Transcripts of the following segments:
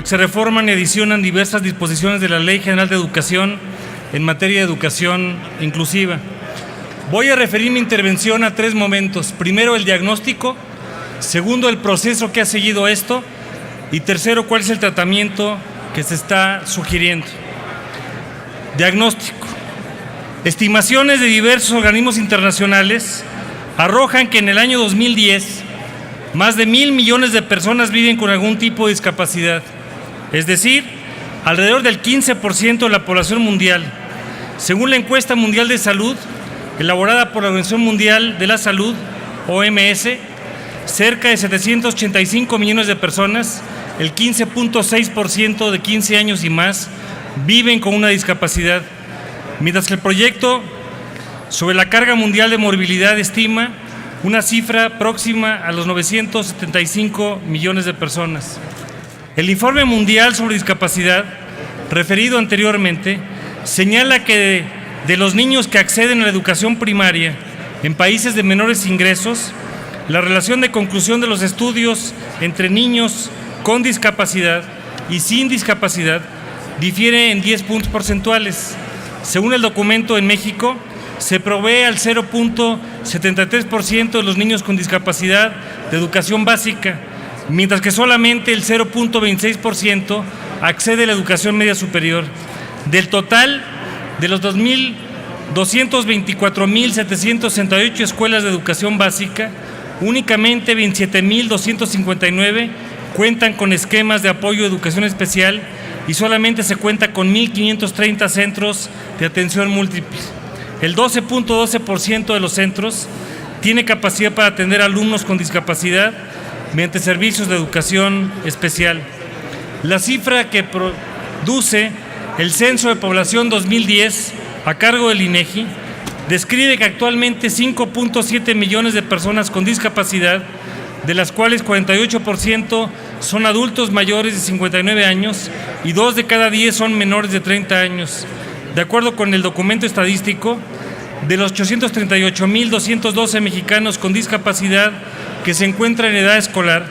porque se reforman y adicionan diversas disposiciones de la Ley General de Educación en materia de educación inclusiva. Voy a referir mi intervención a tres momentos. Primero, el diagnóstico. Segundo, el proceso que ha seguido esto. Y tercero, cuál es el tratamiento que se está sugiriendo. Diagnóstico. Estimaciones de diversos organismos internacionales arrojan que en el año 2010 más de 1,000 millones de personas viven con algún tipo de discapacidad, es decir, alrededor del 15% de la población mundial. Según la encuesta mundial de salud, elaborada por la Organización Mundial de la Salud, OMS, cerca de 785 millones de personas, el 15.6% de 15 años y más, viven con una discapacidad, mientras que el proyecto sobre la carga mundial de morbilidad estima una cifra próxima a los 975 millones de personas. El Informe Mundial sobre Discapacidad, referido anteriormente, señala que de los niños que acceden a la educación primaria en países de menores ingresos, la relación de conclusión de los estudios entre niños con discapacidad y sin discapacidad difiere en 10 puntos porcentuales. Según el documento, en México se provee al 0.73% de los niños con discapacidad de educación básica, mientras que solamente el 0.26% accede a la educación media superior. Del total de los 224.768 escuelas de educación básica, únicamente 27.259 cuentan con esquemas de apoyo a educación especial y solamente se cuenta con 1.530 centros de atención múltiple. El 12.12% de los centros tiene capacidad para atender a alumnos con discapacidad mediante servicios de educación especial. La cifra que produce el Censo de Población 2010, a cargo del INEGI, describe que actualmente 5.7 millones de personas con discapacidad, de las cuales 48% son adultos mayores de 59 años y 2 de cada 10 son menores de 30 años. De acuerdo con el documento estadístico, de los 838.212 mexicanos con discapacidad que se encuentran en edad escolar,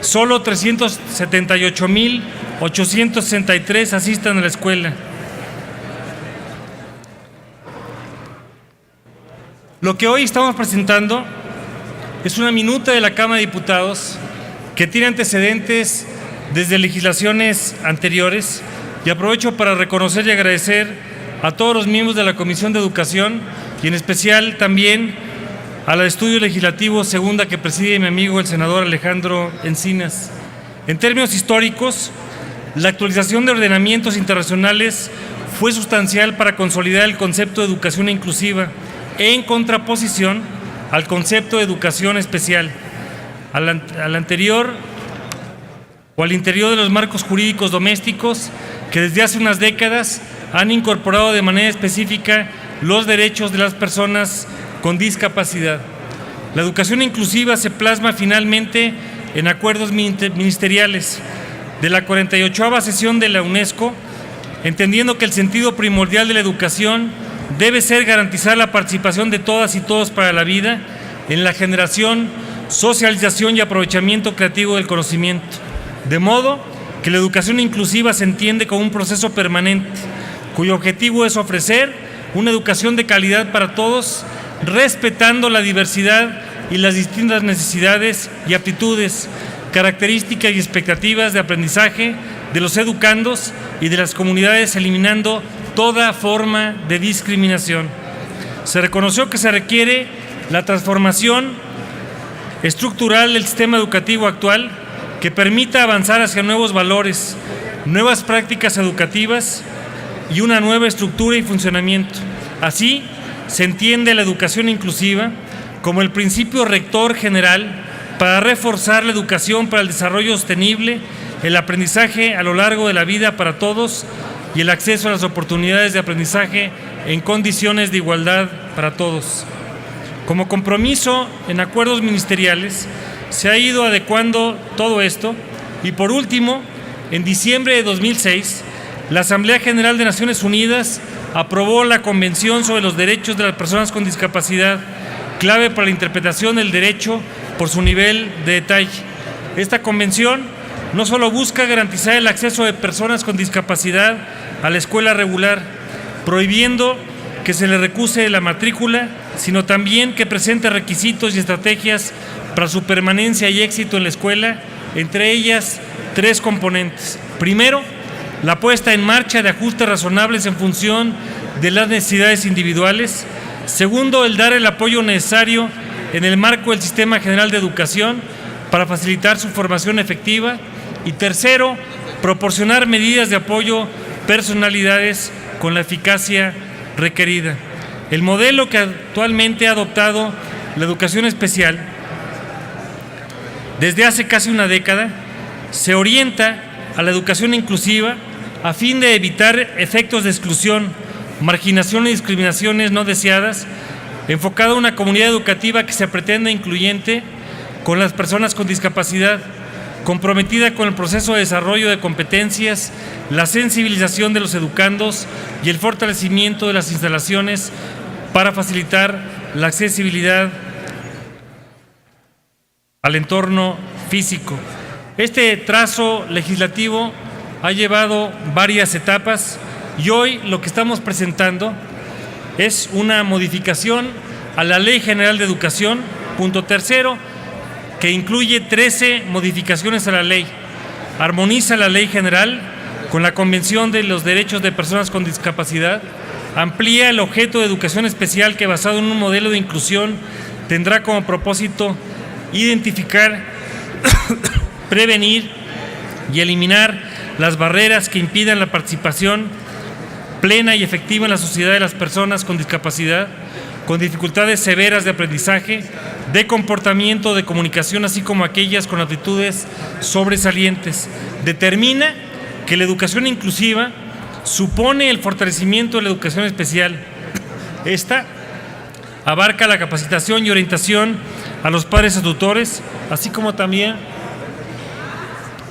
solo 378.863 asistan a la escuela. Lo que hoy estamos presentando es una minuta de la Cámara de Diputados que tiene antecedentes desde legislaciones anteriores, y aprovecho para reconocer y agradecer a todos los miembros de la Comisión de Educación y en especial también a la de Estudio Legislativo Segunda que preside mi amigo el senador Alejandro Encinas. En términos históricos, la actualización de ordenamientos internacionales fue sustancial para consolidar el concepto de educación inclusiva en contraposición al concepto de educación especial, al anterior o al interior de los marcos jurídicos domésticos que desde hace unas décadas han incorporado de manera específica los derechos de las personas con discapacidad. La educación inclusiva se plasma finalmente en acuerdos ministeriales de la 48ª sesión de la UNESCO, entendiendo que el sentido primordial de la educación debe ser garantizar la participación de todas y todos para la vida en la generación, socialización y aprovechamiento creativo del conocimiento, de modo que la educación inclusiva se entiende como un proceso permanente, cuyo objetivo es ofrecer una educación de calidad para todos, respetando la diversidad y las distintas necesidades y aptitudes, características y expectativas de aprendizaje de los educandos y de las comunidades, eliminando toda forma de discriminación. Se reconoció que se requiere la transformación estructural del sistema educativo actual que permita avanzar hacia nuevos valores, nuevas prácticas educativas y una nueva estructura y funcionamiento. Así, se entiende la educación inclusiva como el principio rector general para reforzar la educación para el desarrollo sostenible, el aprendizaje a lo largo de la vida para todos y el acceso a las oportunidades de aprendizaje en condiciones de igualdad para todos. Como compromiso en acuerdos ministeriales, se ha ido adecuando todo esto y, por último, en diciembre de 2006, la Asamblea General de Naciones Unidas aprobó la Convención sobre los Derechos de las Personas con Discapacidad, clave para la interpretación del derecho por su nivel de detalle. Esta convención no solo busca garantizar el acceso de personas con discapacidad a la escuela regular, prohibiendo que se le recuse la matrícula, sino también que presente requisitos y estrategias para su permanencia y éxito en la escuela, entre ellas 3 componentes. Primero, la puesta en marcha de ajustes razonables en función de las necesidades individuales. Segundo, el dar el apoyo necesario en el marco del Sistema General de Educación para facilitar su formación efectiva. Y tercero, proporcionar medidas de apoyo personalizadas con la eficacia requerida. El modelo que actualmente ha adoptado la educación especial desde hace casi una década se orienta a la educación inclusiva a fin de evitar efectos de exclusión, marginación y discriminaciones no deseadas, enfocado a una comunidad educativa que se pretende incluyente con las personas con discapacidad, comprometida con el proceso de desarrollo de competencias, la sensibilización de los educandos y el fortalecimiento de las instalaciones para facilitar la accesibilidad al entorno físico. Este trazo legislativo ha llevado varias etapas y hoy lo que estamos presentando es una modificación a la Ley General de Educación, punto tercero, que incluye 13 modificaciones a la ley. Armoniza la Ley General con la Convención de los Derechos de Personas con Discapacidad, amplía el objeto de educación especial que, basado en un modelo de inclusión, tendrá como propósito identificar, prevenir y eliminar las barreras que impidan la participación plena y efectiva en la sociedad de las personas con discapacidad, con dificultades severas de aprendizaje, de comportamiento, de comunicación, así como aquellas con aptitudes sobresalientes. Determina que la educación inclusiva supone el fortalecimiento de la educación especial. Esta abarca la capacitación y orientación a los padres y tutores, así como también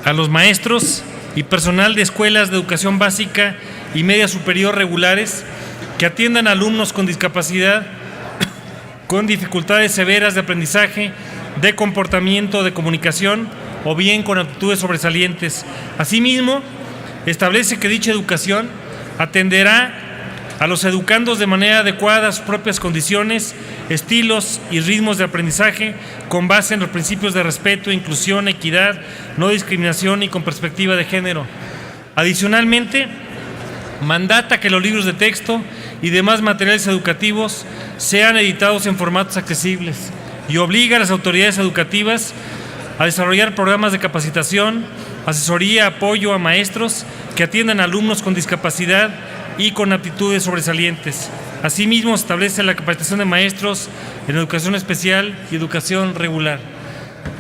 a los maestros y personal de escuelas de educación básica y media superior regulares que atiendan a alumnos con discapacidad, con dificultades severas de aprendizaje, de comportamiento, de comunicación o bien con aptitudes sobresalientes. Asimismo, establece que dicha educación atenderá a los educandos de manera adecuada a sus propias condiciones, estilos y ritmos de aprendizaje con base en los principios de respeto, inclusión, equidad, no discriminación y con perspectiva de género. Adicionalmente, mandata que los libros de texto y demás materiales educativos sean editados en formatos accesibles y obliga a las autoridades educativas a desarrollar programas de capacitación, asesoría, apoyo a maestros que atiendan a alumnos con discapacidad y con aptitudes sobresalientes. Asimismo, se establece la capacitación de maestros en educación especial y educación regular.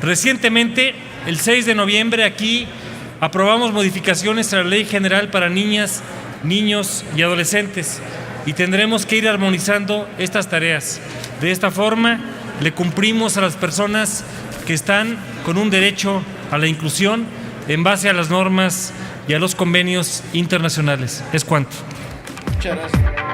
Recientemente, el 6 de noviembre, aquí aprobamos modificaciones a la Ley General para niñas, niños y adolescentes y tendremos que ir armonizando estas tareas. De esta forma, le cumplimos a las personas que están con un derecho a la inclusión en base a las normas y a los convenios internacionales. Es cuanto. Muchas gracias.